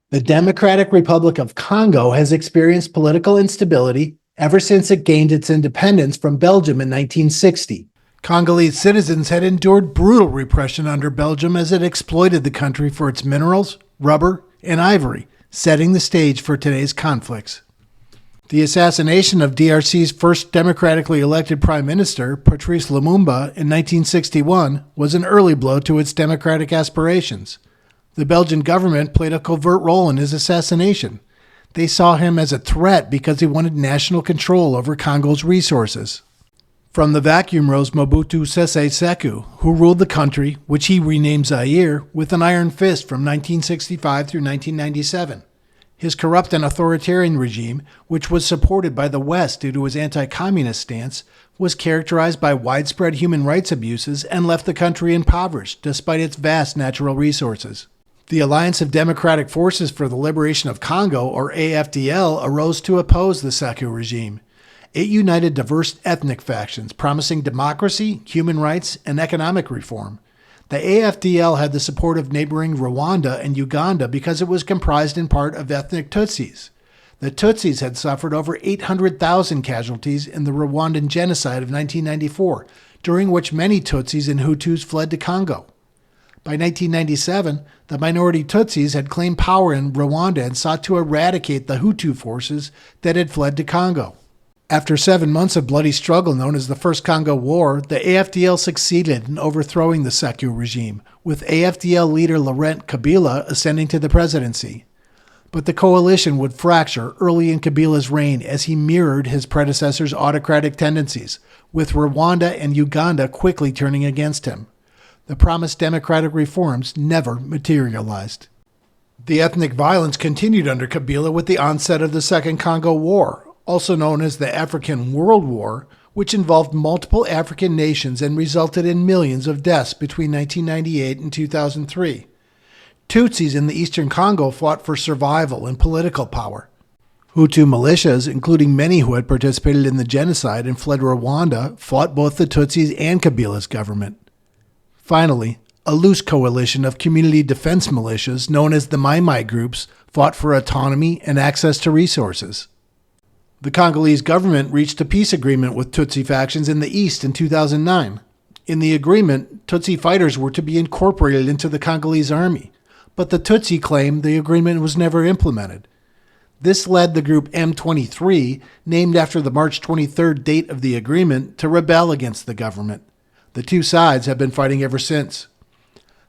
The Democratic Republic of Congo has experienced political instability ever since it gained its independence from Belgium in 1960. Congolese citizens had endured brutal repression under Belgium as it exploited the country for its minerals, rubber, and ivory, setting the stage for today's conflicts. The assassination of DRC's first democratically elected prime minister, Patrice Lamumba, in 1961 was an early blow to its democratic aspirations. The Belgian government played a covert role in his assassination. They saw him as a threat because he wanted national control over Congo's resources. From the vacuum rose Mobutu Sese Seko, who ruled the country, which he renamed Zaire, with an iron fist from 1965 through 1997. His corrupt and authoritarian regime, which was supported by the West due to his anti-communist stance, was characterized by widespread human rights abuses and left the country impoverished despite its vast natural resources. The Alliance of Democratic Forces for the Liberation of Congo, or AFDL, arose to oppose the Seko regime. It united diverse ethnic factions promising democracy, human rights, and economic reform. The AFDL had the support of neighboring Rwanda and Uganda because it was comprised in part of ethnic Tutsis. The Tutsis had suffered over 800,000 casualties in the Rwandan genocide of 1994, during which many Tutsis and Hutus fled to Congo. By 1997, the minority Tutsis had claimed power in Rwanda and sought to eradicate the Hutu forces that had fled to Congo. After 7 months of bloody struggle known as the First Congo War, the AFDL succeeded in overthrowing the Seko regime, with AFDL leader Laurent Kabila ascending to the presidency. But the coalition would fracture early in Kabila's reign as he mirrored his predecessor's autocratic tendencies, with Rwanda and Uganda quickly turning against him. The promised democratic reforms never materialized. The ethnic violence continued under Kabila with the onset of the Second Congo War, also known as the African World War, which involved multiple African nations and resulted in millions of deaths between 1998 and 2003. Tutsis in the eastern Congo fought for survival and political power. Hutu militias, including many who had participated in the genocide and fled Rwanda, fought both the Tutsis and Kabila's government. Finally, a loose coalition of community defense militias, known as the Mai Mai groups, fought for autonomy and access to resources. The Congolese government reached a peace agreement with Tutsi factions in the east in 2009. In the agreement, Tutsi fighters were to be incorporated into the Congolese Army, but the Tutsi claimed the agreement was never implemented. This led the group M23, named after the March 23rd date of the agreement, to rebel against the government. The two sides have been fighting ever since.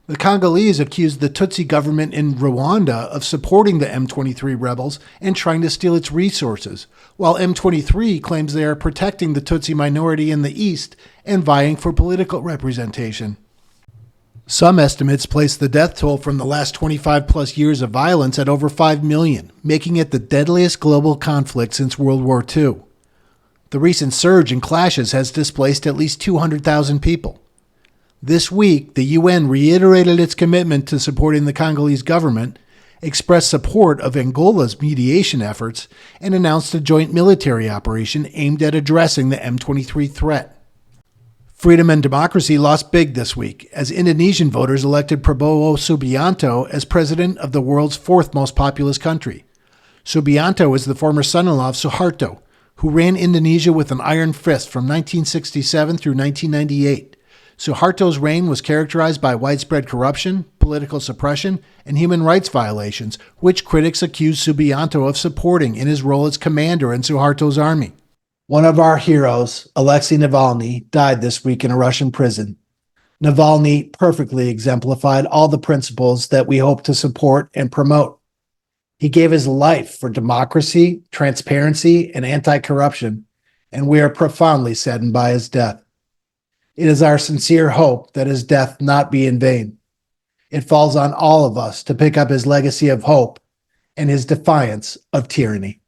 The Congolese accused the Tutsi government in Rwanda of supporting the M23 rebels and trying to steal its resources, while M23 claims they are protecting the Tutsi minority in the east and vying for political representation. Some estimates place the death toll from the last 25-plus years of violence at over 5 million, making it the deadliest global conflict since World War II. The recent surge in clashes has displaced at least 200,000 people. This week, the UN reiterated its commitment to supporting the Congolese government, expressed support of Angola's mediation efforts, and announced a joint military operation aimed at addressing the M23 threat. Freedom and democracy lost big this week as Indonesian voters elected Prabowo Subianto as president of the world's fourth most populous country. Subianto is the former son-in-law of Suharto, who ran Indonesia with an iron fist from 1967 through 1998. Suharto's reign was characterized by widespread corruption, political suppression, and human rights violations, which critics accuse Subianto of supporting in his role as commander in Suharto's army. One of our heroes, Alexei Navalny, died this week in a Russian prison. Navalny perfectly exemplified all the principles that we hope to support and promote. He gave his life for democracy, transparency, and anti-corruption, and we are profoundly saddened by his death. It is our sincere hope that his death not be in vain. It falls on all of us to pick up his legacy of hope and his defiance of tyranny.